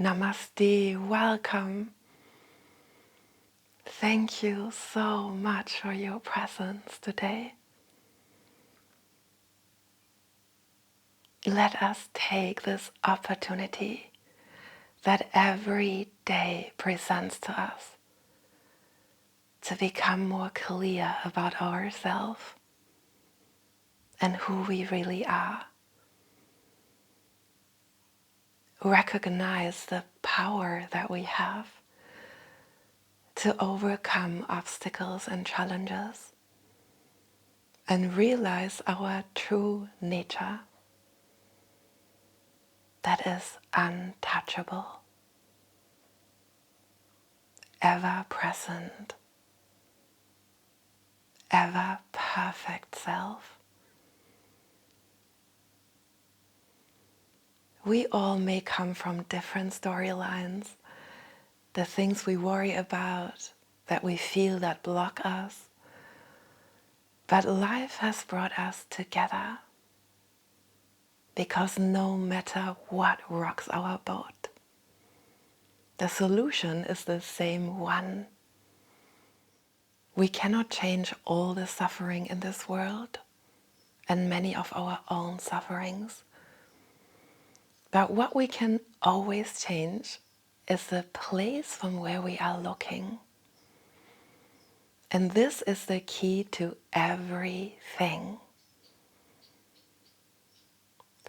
Namaste, welcome. Thank you so much for your presence today. Let us take this opportunity that every day presents to us to become more clear about ourselves and who we really are. Recognize the power that we have to overcome obstacles and challenges and realize our true nature that is untouchable, ever present, ever perfect self. We all may come from different storylines, the things we worry about, that we feel that block us. But life has brought us together because no matter what rocks our boat, the solution is the same one. We cannot change all the suffering in this world and many of our own sufferings. But what we can always change is the place from where we are looking. And this is the key to everything.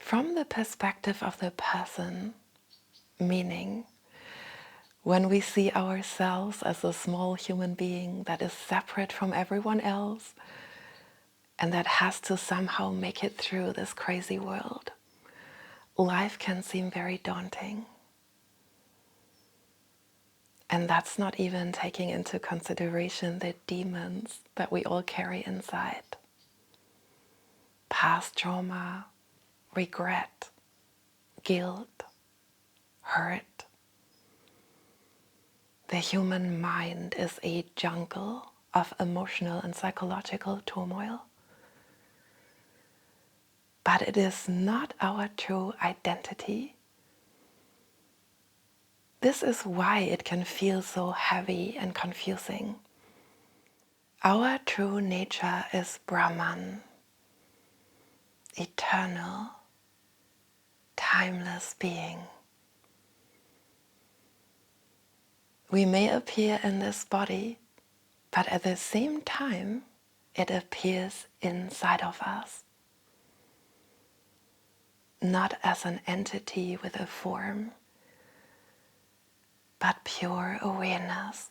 From the perspective of the person, meaning when we see ourselves as a small human being that is separate from everyone else and that has to somehow make it through this crazy world, life can seem very daunting. And that's not even taking into consideration the demons that we all carry inside. Past trauma, regret, guilt, hurt. The human mind is a jungle of emotional and psychological turmoil. But it is not our true identity. This is why it can feel so heavy and confusing. Our true nature is Brahman, eternal, timeless being. We may appear in this body, but at the same time, it appears inside of us. Not as an entity with a form, but pure awareness.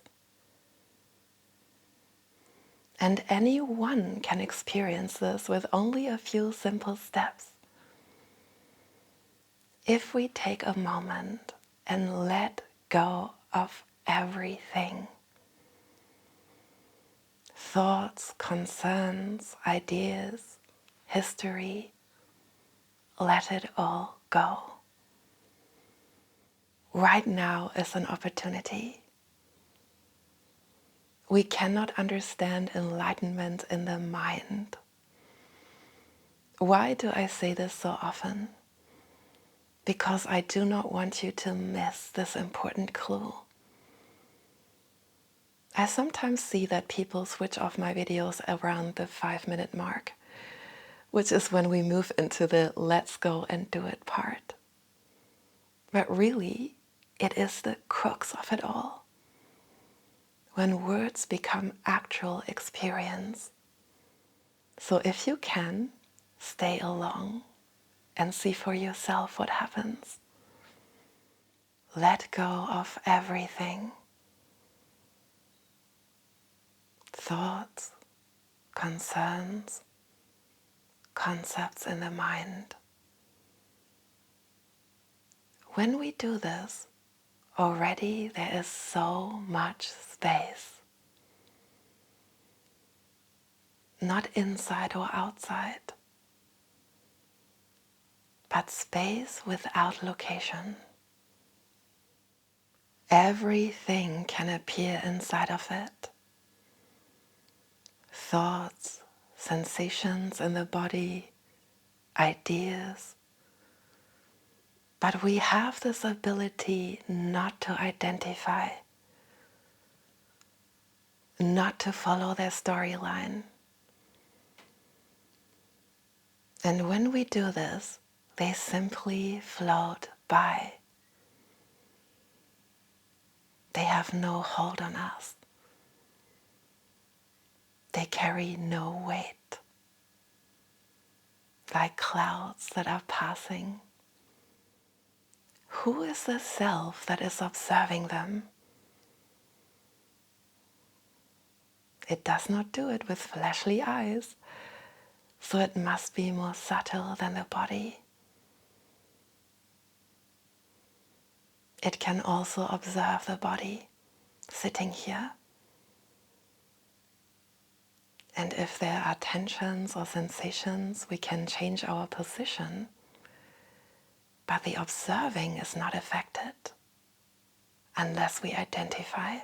And anyone can experience this with only a few simple steps. If we take a moment and let go of everything, thoughts, concerns, ideas, history, let it all go. Right now is an opportunity. We cannot understand enlightenment in the mind. Why do I say this so often? Because I do not want you to miss this important clue. I sometimes see that people switch off my videos around the 5-minute mark, which is when we move into the let's go and do it part. But really, it is the crux of it all. When words become actual experience. So if you can, stay along and see for yourself what happens. Let go of everything. Thoughts, concerns, concepts in the mind. When we do this, already there is so much space. Not inside or outside, but space without location. Everything can appear inside of it. Thoughts, sensations in the body, ideas. But we have this ability not to identify, not to follow their storyline. And when we do this, they simply float by. They have no hold on us. They carry no weight, like clouds that are passing. Who is the self that is observing them? It does not do it with fleshly eyes, so it must be more subtle than the body. It can also observe the body sitting here. And if there are tensions or sensations, we can change our position. But the observing is not affected unless we identify.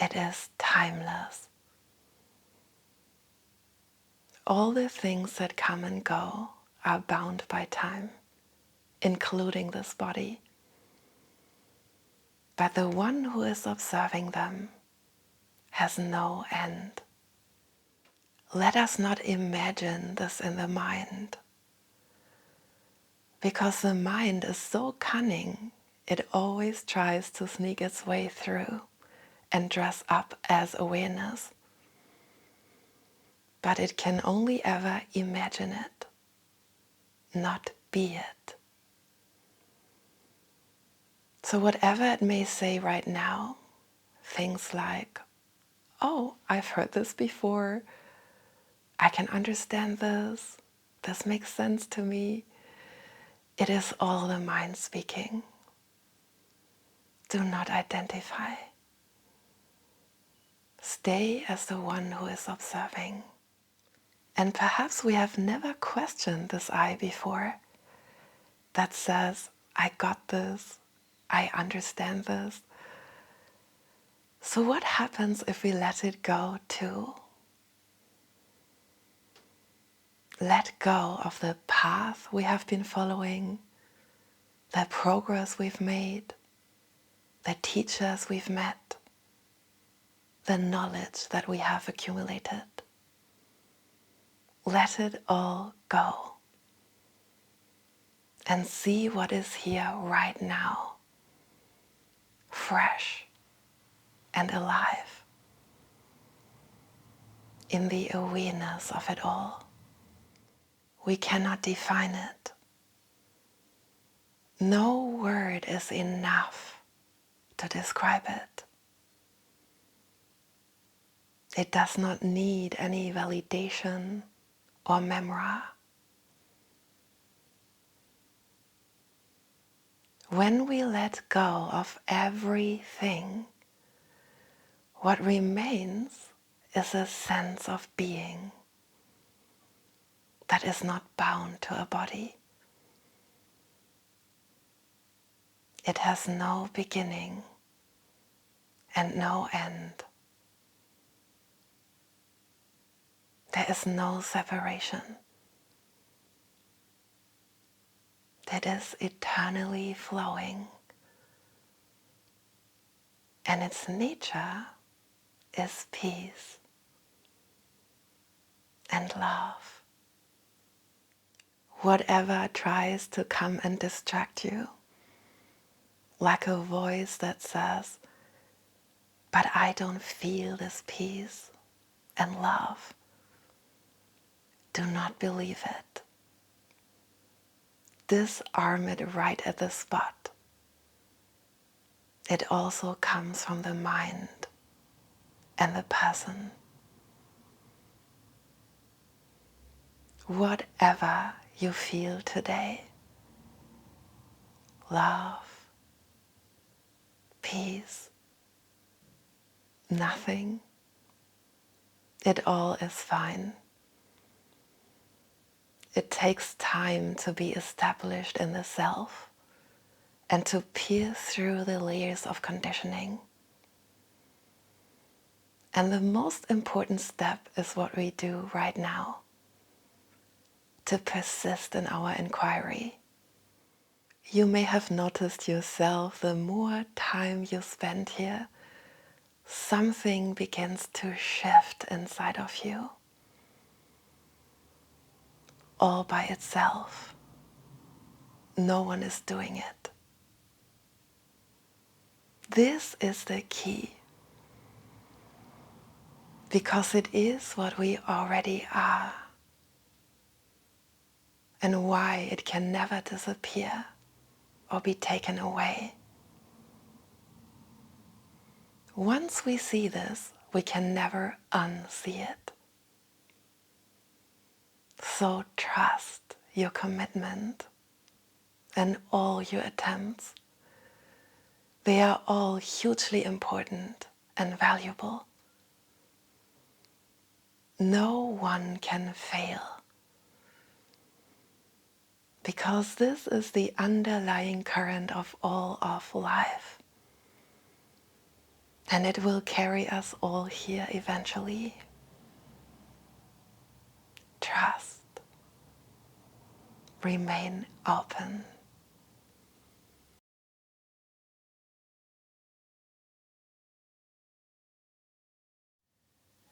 It is timeless. All the things that come and go are bound by time, including this body. But the one who is observing them has no end. Let us not imagine this in the mind, because the mind is so cunning, it always tries to sneak its way through and dress up as awareness. But it can only ever imagine it, not be it. So whatever it may say right now, things like, oh, I've heard this before, I can understand this, this makes sense to me, it is all the mind speaking. Do not identify. Stay as the one who is observing. And perhaps we have never questioned this I before that says, I got this, I understand this. So what happens if we let it go too? Let go of the path we have been following, the progress we've made, the teachers we've met, the knowledge that we have accumulated. Let it all go and see what is here right now, fresh and alive, in the awareness of it all. We cannot define it. No word is enough to describe it. It does not need any validation or memory. When we let go of everything, what remains is a sense of being that is not bound to a body. It has no beginning and no end. There is no separation. It is eternally flowing, and its nature is peace and love. Whatever tries to come and distract you, like a voice that says, but I don't feel this peace and love, do not believe it. Disarm it right at the spot. It also comes from the mind and the person. Whatever you feel today, love, peace, nothing, it all is fine. It takes time to be established in the self and to pierce through the layers of conditioning. And the most important step is what we do right now, to persist in our inquiry, You may have noticed yourself, the more time you spend here, something begins to shift inside of you, all by itself. No one is doing it. This is the key, because it is what we already are, and why it can never disappear or be taken away. Once we see this, we can never unsee it. So trust your commitment and all your attempts. They are all hugely important and valuable. No one can fail, because this is the underlying current of all of life. And it will carry us all here eventually. Trust. Remain open.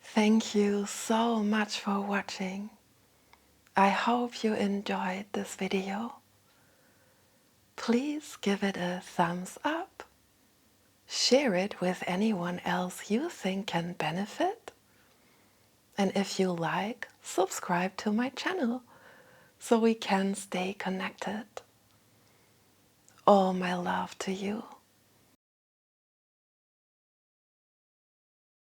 Thank you so much for watching. I hope you enjoyed this video. Please give it a thumbs up. Share it with anyone else you think can benefit. And if you like, subscribe to my channel so we can stay connected. All my love to you.